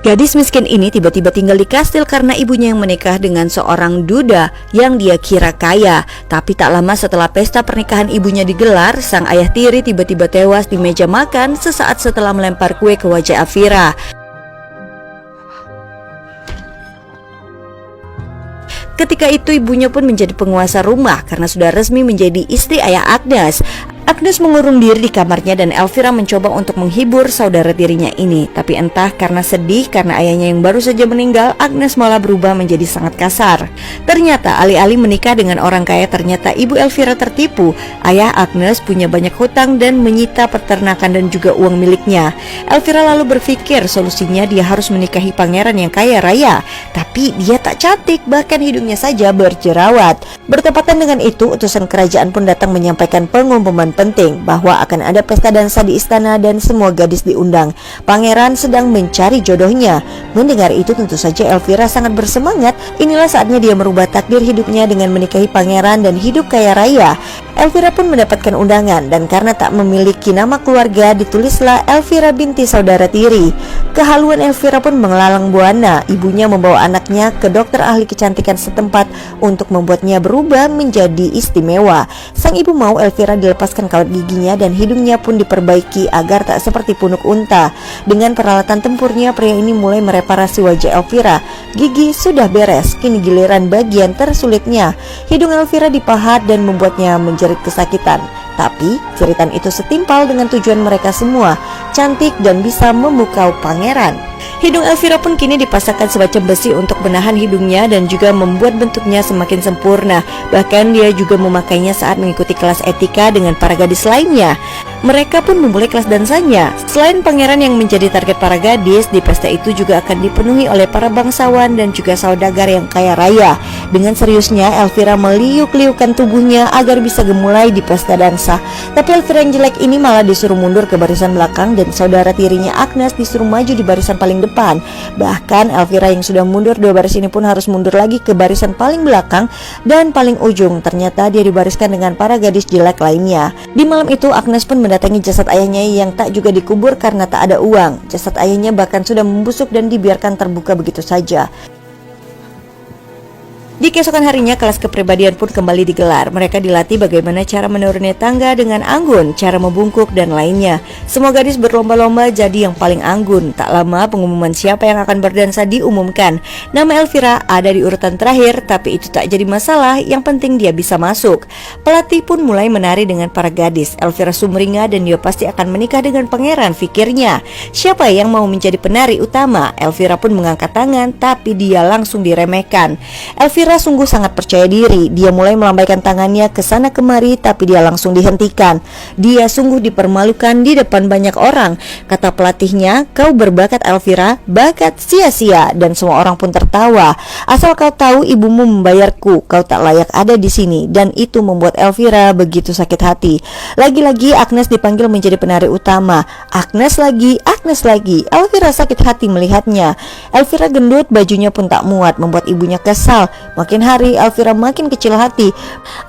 Gadis miskin ini tiba-tiba tinggal di kastil karena ibunya yang menikah dengan seorang duda yang dia kira kaya. Tapi tak lama setelah pesta pernikahan ibunya digelar, sang ayah tiri tiba-tiba tewas di meja makan sesaat setelah melempar kue ke wajah Elvira. Ketika itu ibunya pun menjadi penguasa rumah karena sudah resmi menjadi istri ayah Agnes. Agnes mengurung diri di kamarnya dan Elvira mencoba untuk menghibur saudara tirinya ini. Tapi entah karena sedih karena ayahnya yang baru saja meninggal, Agnes malah berubah menjadi sangat kasar. Ternyata alih-alih menikah dengan orang kaya, ternyata ibu Elvira tertipu. Ayah Agnes punya banyak hutang dan menyita peternakan dan juga uang miliknya. Elvira lalu berpikir solusinya dia harus menikahi pangeran yang kaya raya. Tapi dia tak cantik, bahkan hidungnya saja berjerawat. Bertepatan dengan itu, utusan kerajaan pun datang menyampaikan pengumuman penting bahwa akan ada pesta dansa di istana dan semua gadis diundang. Pangeran sedang mencari jodohnya. Mendengar itu tentu saja Elvira sangat bersemangat. Inilah saatnya dia merubah takdir hidupnya dengan menikahi pangeran dan hidup kaya raya. Elvira pun mendapatkan undangan dan karena tak memiliki nama keluarga ditulislah Elvira binti saudara tiri. Kehaluan Elvira pun mengelalang buana. Ibunya membawa anaknya ke dokter ahli kecantikan setempat untuk membuatnya berubah menjadi istimewa. Sang ibu mau Elvira dilepaskan kawat giginya dan hidungnya pun diperbaiki agar tak seperti punuk unta. Dengan peralatan tempurnya, pria ini mulai mereparasi wajah Elvira. Gigi sudah beres, kini giliran bagian tersulitnya. Hidung Elvira dipahat dan membuatnya menjerit kesakitan. Tapi jeritan itu setimpal dengan tujuan mereka semua, cantik dan bisa memukau pangeran. Hidung Elvira pun kini dipasangkan semacam besi untuk menahan hidungnya dan juga membuat bentuknya semakin sempurna. Bahkan dia juga memakainya saat mengikuti kelas etika dengan para gadis lainnya. Mereka pun memulai kelas dansanya. Selain pangeran yang menjadi target para gadis, di pesta itu juga akan dipenuhi oleh para bangsawan dan juga saudagar yang kaya raya. Dengan seriusnya Elvira meliuk-liukkan tubuhnya agar bisa gemulai di pesta dansa. Tapi Elvira yang jelek ini malah disuruh mundur ke barisan belakang dan saudara tirinya Agnes disuruh maju di barisan paling depan. Bahkan Elvira yang sudah mundur 2 baris ini pun harus mundur lagi ke barisan paling belakang dan paling ujung. Ternyata dia dibariskan dengan para gadis jelek lainnya. Di malam itu Agnes pun mendatangi jasad ayahnya yang tak juga dikubur karena tak ada uang. Jasad ayahnya bahkan sudah membusuk dan dibiarkan terbuka begitu saja. Di keesokan harinya kelas kepribadian pun kembali digelar. Mereka dilatih bagaimana cara menuruni tangga dengan anggun, cara membungkuk dan lainnya. Semua gadis berlomba-lomba jadi yang paling anggun. Tak lama pengumuman siapa yang akan berdansa diumumkan. Nama Elvira ada di urutan terakhir, tapi itu tak jadi masalah, yang penting dia bisa masuk. Pelatih pun mulai menari dengan para gadis. Elvira sumringah dan dia pasti akan menikah dengan pangeran, pikirnya. Siapa yang mau menjadi penari utama? Elvira pun mengangkat tangan, tapi dia langsung diremehkan. Elvira sungguh sangat percaya diri. Dia mulai melambaikan tangannya ke sana kemari, tapi dia langsung dihentikan. Dia sungguh dipermalukan di depan banyak orang. Kata pelatihnya, "Kau berbakat Elvira, bakat sia-sia." Dan semua orang pun tertawa. "Asal kau tahu, ibumu membayarku. Kau tak layak ada di sini." Dan itu membuat Elvira begitu sakit hati. Lagi-lagi Agnes dipanggil menjadi penari utama. Agnes lagi. Elvira sakit hati melihatnya. Elvira gendut, bajunya pun tak muat, membuat ibunya kesal. Makin hari Elvira makin kecil hati.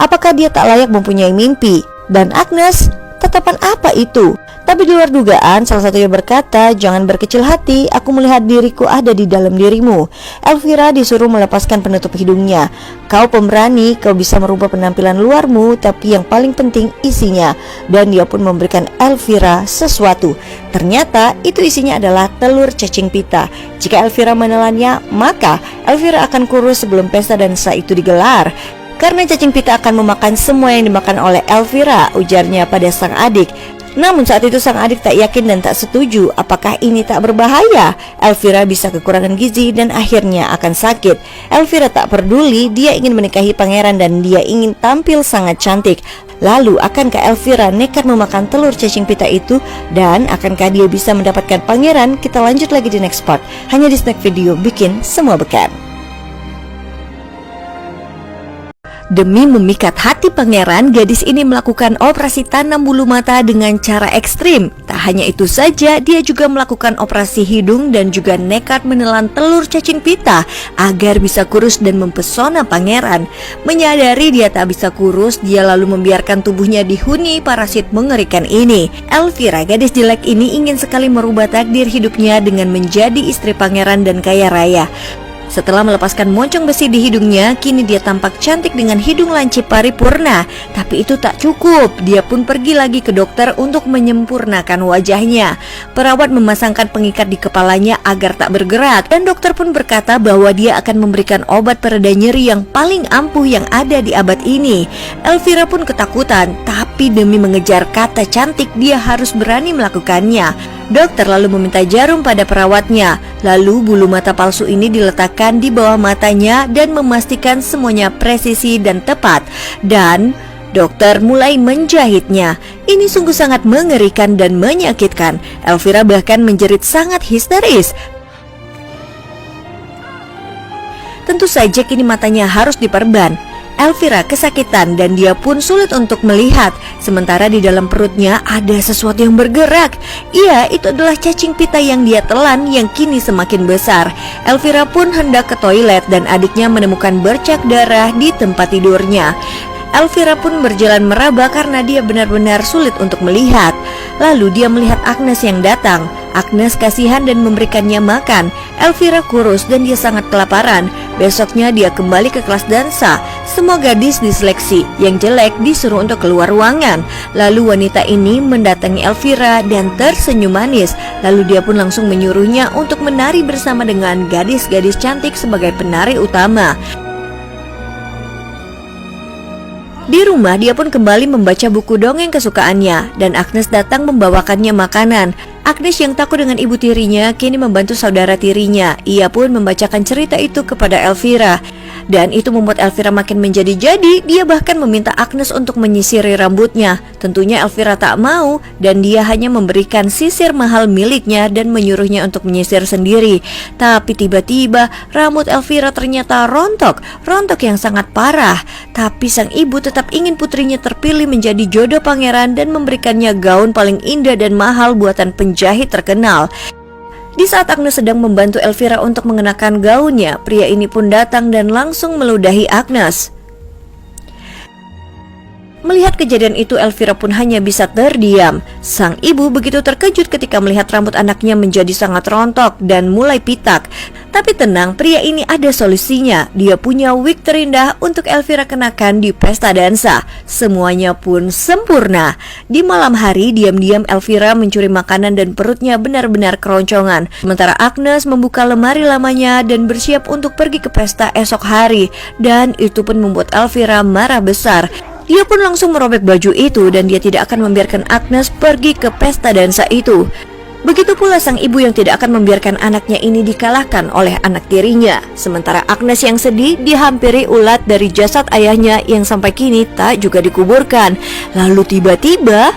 Apakah dia tak layak mempunyai mimpi? Dan Agnes, tatapan apa itu? Tapi di luar dugaan, salah satunya berkata, "Jangan berkecil hati, aku melihat diriku ada di dalam dirimu." Elvira disuruh melepaskan penutup hidungnya. "Kau pemberani, kau bisa merubah penampilan luarmu, tapi yang paling penting isinya." Dan dia pun memberikan Elvira sesuatu. Ternyata itu isinya adalah telur cacing pita. Jika Elvira menelannya, maka Elvira akan kurus sebelum pesta dansa itu digelar. Karena cacing pita akan memakan semua yang dimakan oleh Elvira, ujarnya pada sang adik. Namun saat itu sang adik tak yakin dan tak setuju. Apakah ini tak berbahaya? Elvira bisa kekurangan gizi dan akhirnya akan sakit. Elvira tak peduli, dia ingin menikahi pangeran dan dia ingin tampil sangat cantik. Lalu akankah Elvira nekat memakan telur cacing pita itu? Dan akankah dia bisa mendapatkan pangeran? Kita lanjut lagi di next part, hanya di Snack Video bikin semua beken. Demi memikat hati pangeran, gadis ini melakukan operasi tanam bulu mata dengan cara ekstrim. Tak hanya itu saja, dia juga melakukan operasi hidung dan juga nekat menelan telur cacing pita agar bisa kurus dan mempesona pangeran. Menyadari dia tak bisa kurus, dia lalu membiarkan tubuhnya dihuni parasit mengerikan ini. Elvira, gadis jelek ini ingin sekali merubah takdir hidupnya dengan menjadi istri pangeran dan kaya raya. Setelah melepaskan moncong besi di hidungnya, kini dia tampak cantik dengan hidung lancip paripurna. Tapi itu tak cukup, dia pun pergi lagi ke dokter untuk menyempurnakan wajahnya. Perawat memasangkan pengikat di kepalanya agar tak bergerak, dan dokter pun berkata bahwa dia akan memberikan obat pereda nyeri yang paling ampuh yang ada di abad ini. Elvira pun ketakutan, tapi demi mengejar kata cantik, dia harus berani melakukannya. Dokter lalu meminta jarum pada perawatnya. Lalu bulu mata palsu ini diletakkan di bawah matanya dan memastikan semuanya presisi dan tepat. Dan dokter mulai menjahitnya. Ini sungguh sangat mengerikan dan menyakitkan. Elvira bahkan menjerit sangat histeris. Tentu saja kini matanya harus diperban. Elvira kesakitan dan dia pun sulit untuk melihat. Sementara di dalam perutnya ada sesuatu yang bergerak. Iya, itu adalah cacing pita yang dia telan yang kini semakin besar. Elvira pun hendak ke toilet dan adiknya menemukan bercak darah di tempat tidurnya. Elvira pun berjalan meraba karena dia benar-benar sulit untuk melihat. Lalu dia melihat Agnes yang datang. Agnes kasihan dan memberikannya makan. Elvira kurus dan dia sangat kelaparan. Besoknya dia kembali ke kelas dansa. Semua gadis diseleksi, yang jelek disuruh untuk keluar ruangan. Lalu wanita ini mendatangi Elvira dan tersenyum manis. Lalu dia pun langsung menyuruhnya untuk menari bersama dengan gadis-gadis cantik sebagai penari utama. Di rumah dia pun kembali membaca buku dongeng kesukaannya dan Agnes datang membawakannya makanan. Agnes yang takut dengan ibu tirinya kini membantu saudara tirinya. Ia pun membacakan cerita itu kepada Elvira. Dan itu membuat Elvira makin menjadi-jadi. Dia bahkan meminta Agnes untuk menyisiri rambutnya. Tentunya Elvira tak mau dan dia hanya memberikan sisir mahal miliknya dan menyuruhnya untuk menyisir sendiri. Tapi tiba-tiba rambut Elvira ternyata rontok yang sangat parah. Tapi sang ibu tetap ingin putrinya terpilih menjadi jodoh pangeran dan memberikannya gaun paling indah dan mahal buatan penjahit terkenal. Di saat Agnes sedang membantu Elvira untuk mengenakan gaunnya, pria ini pun datang dan langsung meludahi Agnes. Melihat kejadian itu, Elvira pun hanya bisa terdiam. Sang ibu begitu terkejut ketika melihat rambut anaknya menjadi sangat rontok dan mulai pitak. Tapi tenang, pria ini ada solusinya. Dia punya wig terindah untuk Elvira kenakan di pesta dansa. Semuanya pun sempurna. Di malam hari, diam-diam Elvira mencuri makanan dan perutnya benar-benar keroncongan. Sementara Agnes membuka lemari lamanya dan bersiap untuk pergi ke pesta esok hari. Dan itu pun membuat Elvira marah besar. Dia pun langsung merobek baju itu dan dia tidak akan membiarkan Agnes pergi ke pesta dansa itu. Begitu pula sang ibu yang tidak akan membiarkan anaknya ini dikalahkan oleh anak tirinya. Sementara Agnes yang sedih dihampiri ulat dari jasad ayahnya yang sampai kini tak juga dikuburkan. Lalu tiba-tiba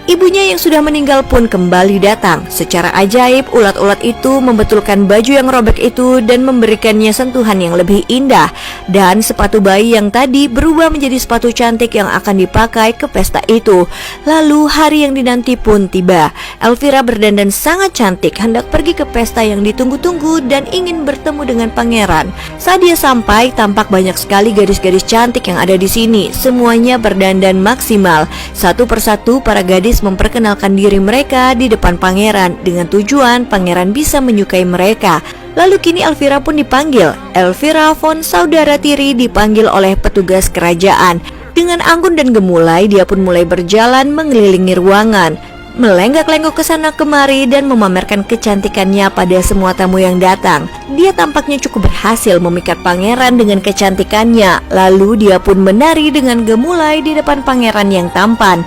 ibunya yang sudah meninggal pun kembali datang. Secara ajaib, ulat-ulat itu membetulkan baju yang robek itu dan memberikannya sentuhan yang lebih indah. Dan sepatu bayi yang tadi berubah menjadi sepatu cantik yang akan dipakai ke pesta itu. Lalu hari yang dinanti pun tiba. Elvira berdandan sangat cantik, hendak pergi ke pesta yang ditunggu-tunggu dan ingin bertemu dengan pangeran. Saat dia sampai, tampak banyak sekali gadis-gadis cantik yang ada di sini. Semuanya berdandan maksimal. Satu persatu para gadis memperkenalkan diri mereka di depan pangeran dengan tujuan pangeran bisa menyukai mereka. Lalu kini Elvira pun dipanggil. Elvira von saudara tiri dipanggil oleh petugas kerajaan. Dengan anggun dan gemulai dia pun mulai berjalan mengelilingi ruangan, melenggak-lenggok ke sana kemari dan memamerkan kecantikannya pada semua tamu yang datang. Dia tampaknya cukup berhasil memikat pangeran dengan kecantikannya. Lalu dia pun menari dengan gemulai di depan pangeran yang tampan.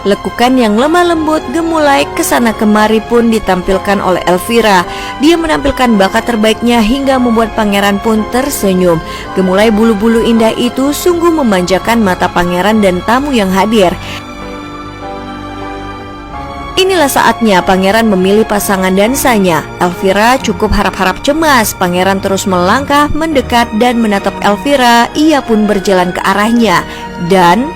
Lekukan yang lemah lembut gemulai kesana kemari pun ditampilkan oleh Elvira. Dia menampilkan bakat terbaiknya hingga membuat pangeran pun tersenyum. Gemulai bulu-bulu indah itu sungguh memanjakan mata pangeran dan tamu yang hadir. Ini Inilah saatnya pangeran memilih pasangan dansanya. Elvira cukup harap-harap cemas. Pangeran terus melangkah, mendekat dan menatap Elvira. Ia pun berjalan ke arahnya. Dan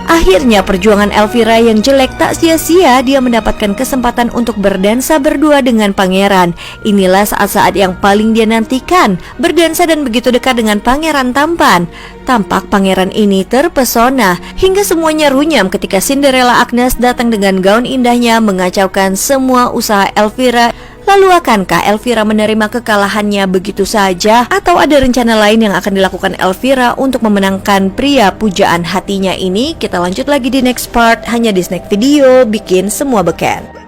akhirnya perjuangan Elvira yang jelek tak sia-sia. Dia mendapatkan kesempatan untuk berdansa berdua dengan pangeran. Inilah saat-saat yang paling dia nantikan, berdansa dan begitu dekat dengan pangeran tampan. Tampak pangeran ini terpesona hingga semuanya runyam ketika Cinderella Agnes datang dengan gaun indahnya mengacaukan semua usaha Elvira. Lalu akankah Elvira menerima kekalahannya begitu saja? Atau ada rencana lain yang akan dilakukan Elvira untuk memenangkan pria pujaan hatinya ini? Kita lanjut lagi di next part, hanya di Snack Video, bikin semua beken.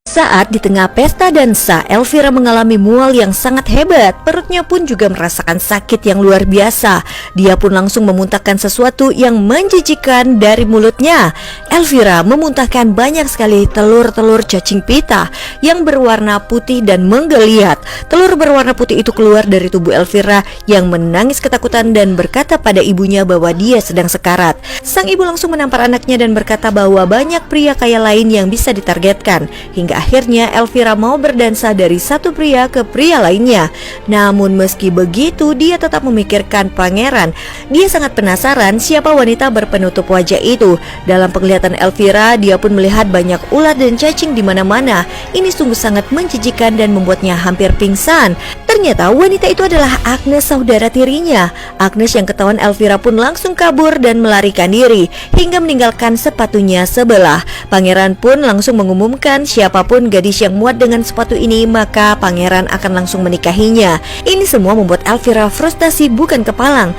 Saat di tengah pesta dansa, Elvira mengalami mual yang sangat hebat. Perutnya pun juga merasakan sakit yang luar biasa. Dia pun langsung memuntahkan sesuatu yang menjijikan dari mulutnya. Elvira memuntahkan banyak sekali telur-telur cacing pita yang berwarna putih dan menggeliat. Telur berwarna putih itu keluar dari tubuh Elvira yang menangis ketakutan dan berkata pada ibunya bahwa dia sedang sekarat. Sang ibu langsung menampar anaknya dan berkata bahwa banyak pria kaya lain yang bisa ditargetkan. Hingga akhirnya Elvira mau berdansa dari satu pria ke pria lainnya. Namun meski begitu, dia tetap memikirkan pangeran. Dia sangat penasaran siapa wanita berpenutup wajah itu. Dalam penglihatan Elvira, dia pun melihat banyak ulat dan cacing di mana-mana. Ini sungguh sangat menjijikan dan membuatnya hampir pingsan. Ternyata wanita itu adalah Agnes, saudara tirinya. Agnes yang ketahuan Elvira pun langsung kabur dan melarikan diri hingga meninggalkan sepatunya sebelah. Pangeran pun langsung mengumumkan siapapun gadis yang muat dengan sepatu ini, maka pangeran akan langsung menikahinya. Ini semua membuat Elvira frustasi bukan kepalang.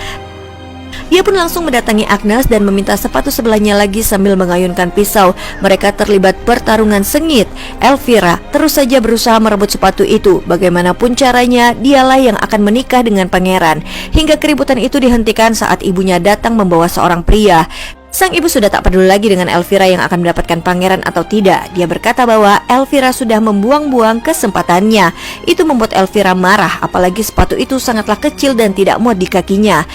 Dia pun langsung mendatangi Agnes dan meminta sepatu sebelahnya lagi sambil mengayunkan pisau. Mereka terlibat pertarungan sengit. Elvira terus saja berusaha merebut sepatu itu. Bagaimanapun caranya, dialah yang akan menikah dengan pangeran. Hingga keributan itu dihentikan saat ibunya datang membawa seorang pria. Sang ibu sudah tak peduli lagi dengan Elvira yang akan mendapatkan pangeran atau tidak. Dia berkata bahwa Elvira sudah membuang-buang kesempatannya. Itu membuat Elvira marah, apalagi sepatu itu sangatlah kecil dan tidak muat di kakinya.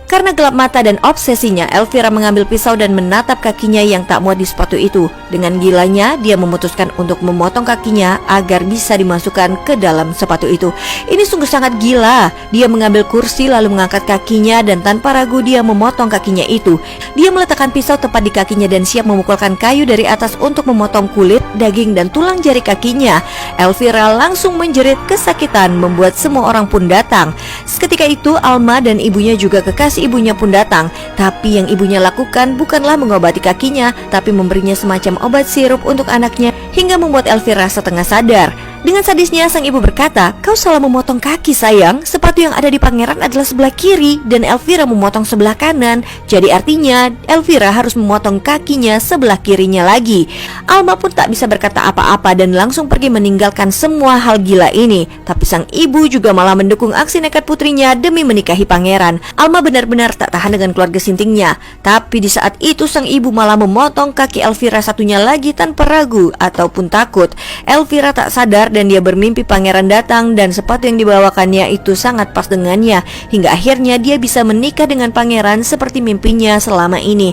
Karena gelap mata dan obsesinya, Elvira mengambil pisau dan menatap kakinya yang tak muat di sepatu itu. Dengan gilanya, dia memutuskan untuk memotong kakinya agar bisa dimasukkan ke dalam sepatu itu. Ini sungguh sangat gila. Dia mengambil kursi lalu mengangkat kakinya dan tanpa ragu dia memotong kakinya itu. Dia meletakkan pisau tepat di kakinya dan siap memukulkan kayu dari atas untuk memotong kulit, daging dan tulang jari kakinya. Elvira langsung menjerit kesakitan, membuat semua orang pun datang. Seketika itu Alma dan ibunya juga kekasih ibunya pun datang. Tapi yang ibunya lakukan bukanlah mengobati kakinya, tapi memberinya semacam obat sirup untuk anaknya hingga membuat Elvira setengah sadar. Dengan sadisnya sang ibu berkata, "Kau salah memotong kaki sayang. Sepatu yang ada di pangeran adalah sebelah kiri dan Elvira memotong sebelah kanan. Jadi artinya Elvira harus memotong kakinya sebelah kirinya lagi." Alma pun tak bisa berkata apa-apa dan langsung pergi meninggalkan semua hal gila ini. Tapi sang ibu juga malah mendukung aksi nekat putrinya demi menikahi pangeran. Alma benar-benar tak tahan dengan keluarga sintingnya. Tapi di saat itu sang ibu malah memotong kaki Elvira satunya lagi tanpa ragu ataupun takut. Elvira tak sadar dan dia bermimpi pangeran datang dan sepatu yang dibawakannya itu sangat pas dengannya. Hingga akhirnya dia bisa menikah dengan pangeran seperti mimpinya selama ini.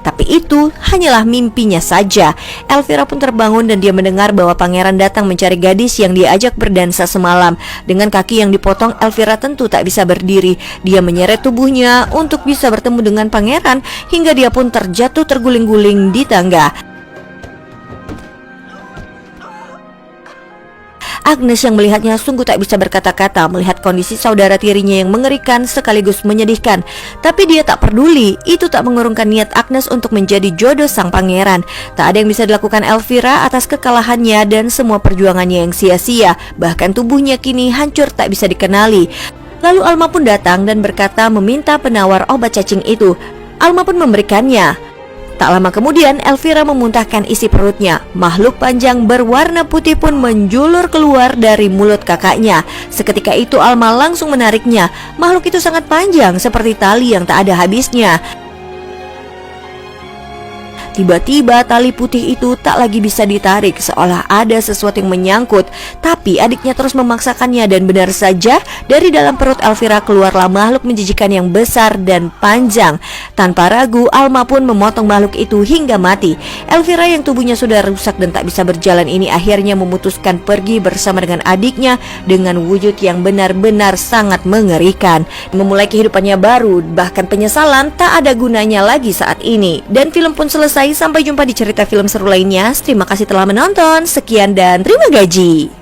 Tapi itu hanyalah mimpinya saja. Elvira pun terbangun dan dia mendengar bahwa pangeran datang mencari gadis yang dia ajak berdansa semalam. Dengan kaki yang dipotong, Elvira tentu tak bisa berdiri. Dia menyeret tubuhnya untuk bisa bertemu dengan pangeran hingga dia pun terjatuh terguling-guling di tangga. Agnes yang melihatnya sungguh tak bisa berkata-kata melihat kondisi saudara tirinya yang mengerikan sekaligus menyedihkan. Tapi dia tak peduli, itu tak mengurungkan niat Agnes untuk menjadi jodoh sang pangeran. Tak ada yang bisa dilakukan Elvira atas kekalahannya dan semua perjuangannya yang sia-sia. Bahkan tubuhnya kini hancur tak bisa dikenali. Lalu Alma pun datang dan berkata meminta penawar obat cacing itu. Alma pun memberikannya. Tak lama kemudian Elvira memuntahkan isi perutnya. Makhluk panjang berwarna putih pun menjulur keluar dari mulut kakaknya. Seketika itu Alma langsung menariknya. Makhluk itu sangat panjang seperti tali yang tak ada habisnya. Tiba-tiba tali putih itu tak lagi bisa ditarik, seolah ada sesuatu yang menyangkut. Tapi adiknya terus memaksakannya dan benar saja dari dalam perut Elvira keluarlah makhluk menjijikan yang besar dan panjang. Tanpa ragu, Alma pun memotong makhluk itu hingga mati. Elvira yang tubuhnya sudah rusak dan tak bisa berjalan ini akhirnya memutuskan pergi bersama dengan adiknya dengan wujud yang benar-benar sangat mengerikan. Memulai kehidupannya baru, bahkan penyesalan tak ada gunanya lagi saat ini. Dan film pun selesai. Sampai jumpa di cerita film seru lainnya. Terima kasih telah menonton. Sekian dan terima gaji.